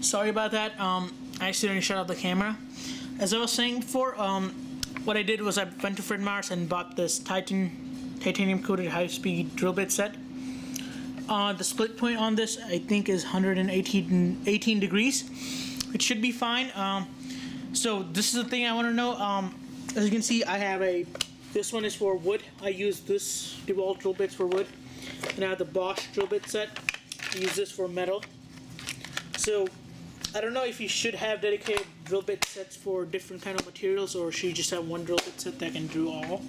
Sorry about that. I accidentally shut off the camera. As I was saying before, what I did was I went to Fred Meyers and bought this titanium coated high-speed drill bit set. The split point on this I think is 118 degrees. It should be fine. So this is the thing I want to know. As you can see, I have this one is for wood. I use this DeWalt drill bits for wood, and I have the Bosch drill bit set. I use this for metal. So I don't know if you should have dedicated drill bit sets for different kind of materials, or should you just have one drill bit set that can do all.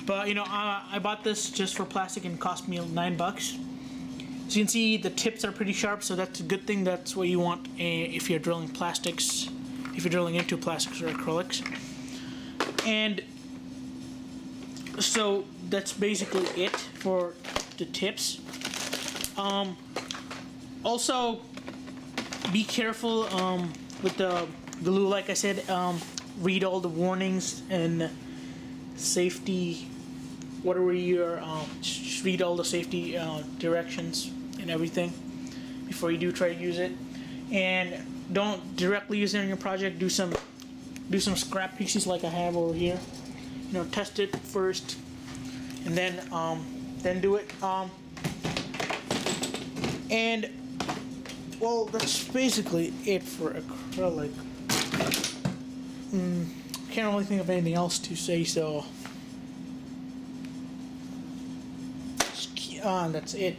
But you know, I bought this just for plastic and it cost me $9. As you can see, the tips are pretty sharp, so that's a good thing. That's what you want if you're drilling plastics, if you're drilling into plastics or acrylics. And so that's basically it for the tips. Also, be careful with the glue. Like I said, read all the warnings and safety. Whatever you're, just read all the safety directions and everything before you do try to use it. And don't directly use it on your project. Do some scrap pieces like I have over here. You know, test it first, and then do it. And well, that's basically it for acrylic. Can't really think of anything else to say, so that's it.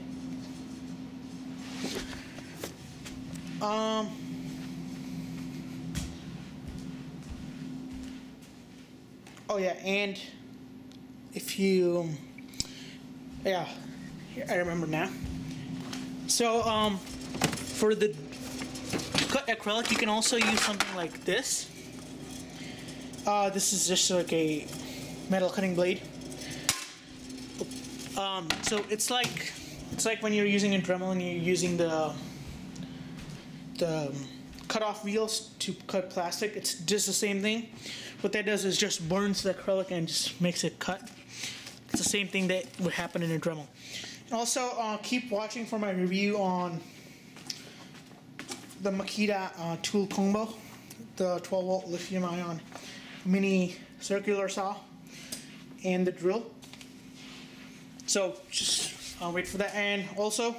Oh yeah, and if you, yeah, I remember now. So for the cut acrylic, you can also use something like this. This is just like a metal cutting blade. So it's like when you're using a Dremel and you're using the cut-off wheels to cut plastic. It's just the same thing. What that does is just burns the acrylic and just makes it cut. It's the same thing that would happen in a Dremel. Also, keep watching for my review on the Makita tool combo, the 12-volt lithium-ion mini circular saw, and the drill. So just wait for that. And also,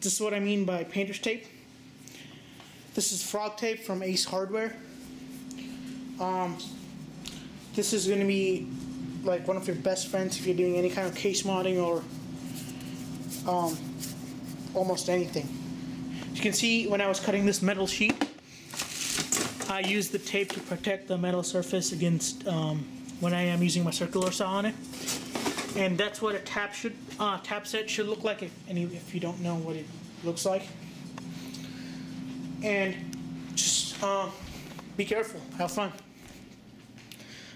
this is what I mean by painter's tape. This is frog tape from Ace Hardware. This is going to be like one of your best friends if you're doing any kind of case modding or almost anything. As you can see, when I was cutting this metal sheet, I used the tape to protect the metal surface against when I am using my circular saw on it. And that's what a tap set should look like if you don't know what it looks like. And just be careful, have fun.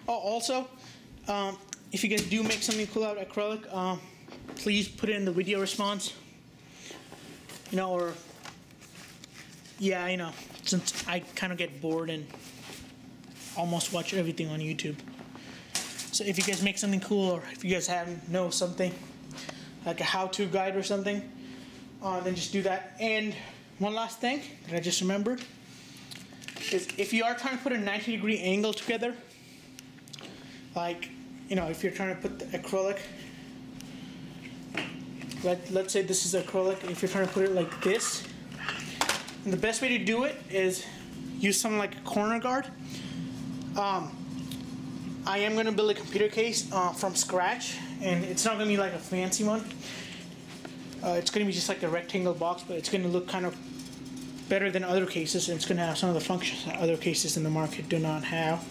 Oh, also, if you guys do make something cool out of acrylic, please put it in the video response. You know, or yeah, you know, since I kind of get bored and almost watch everything on YouTube. So if you guys make something cool, or if you guys know something like a how-to guide or something, then just do that. And one last thing that I just remembered is if you are trying to put a 90-degree angle together, like, you know, if you're trying to put the acrylic, let's say this is acrylic, if you're trying to put it like this, and the best way to do it is use something like a corner guard. I am going to build a computer case from scratch, and it's not going to be like a fancy one. It's going to be just like a rectangle box, but it's going to look kind of better than other cases, and it's going to have some of the functions that other cases in the market do not have.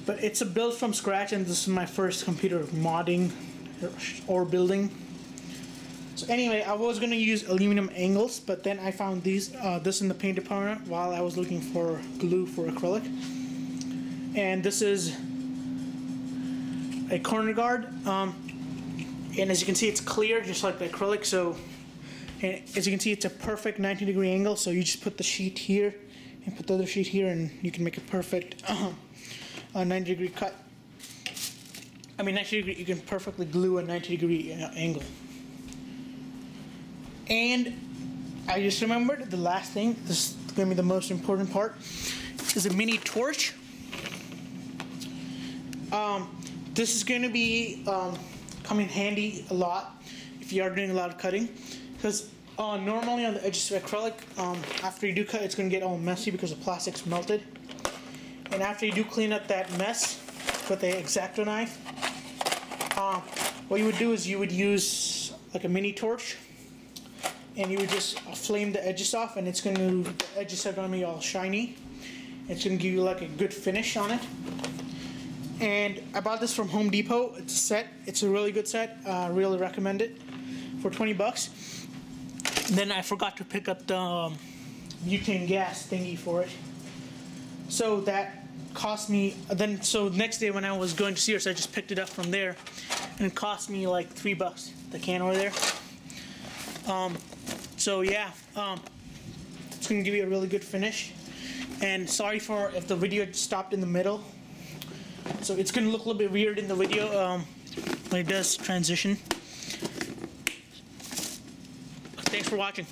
But it's a build from scratch, and this is my first computer modding or building. So anyway, I was going to use aluminum angles, but then I found this in the paint department while I was looking for glue for acrylic. And this is a corner guard, and as you can see, it's clear just like the acrylic. So, and as you can see, it's a perfect 90-degree angle. So you just put the sheet here and put the other sheet here, and you can make a perfect 90-degree cut. I mean, 90-degree. You can perfectly glue a 90-degree angle. And I just remembered the last thing. This is going to be the most important part. Is a mini torch. This is going to be come in handy a lot if you are doing a lot of cutting, because normally on the edges of acrylic, after you do cut, it's going to get all messy because the plastic's melted. And after you do clean up that mess with the X-Acto knife, what you would do is you would use like a mini torch, and you would just flame the edges off, and the edges are going to be all shiny. It's going to give you like a good finish on it. And I bought this from Home Depot. It's a set. It's a really good set. Really recommend it for 20 bucks. And then I forgot to pick up the butane gas thingy for it. So that cost me, so next day when I was going to Sears, I just picked it up from there. And it cost me like $3, the can over there. So yeah, it's going to give you a really good finish. And sorry for if the video stopped in the middle. So it's going to look a little bit weird in the video when it does transition. Thanks for watching.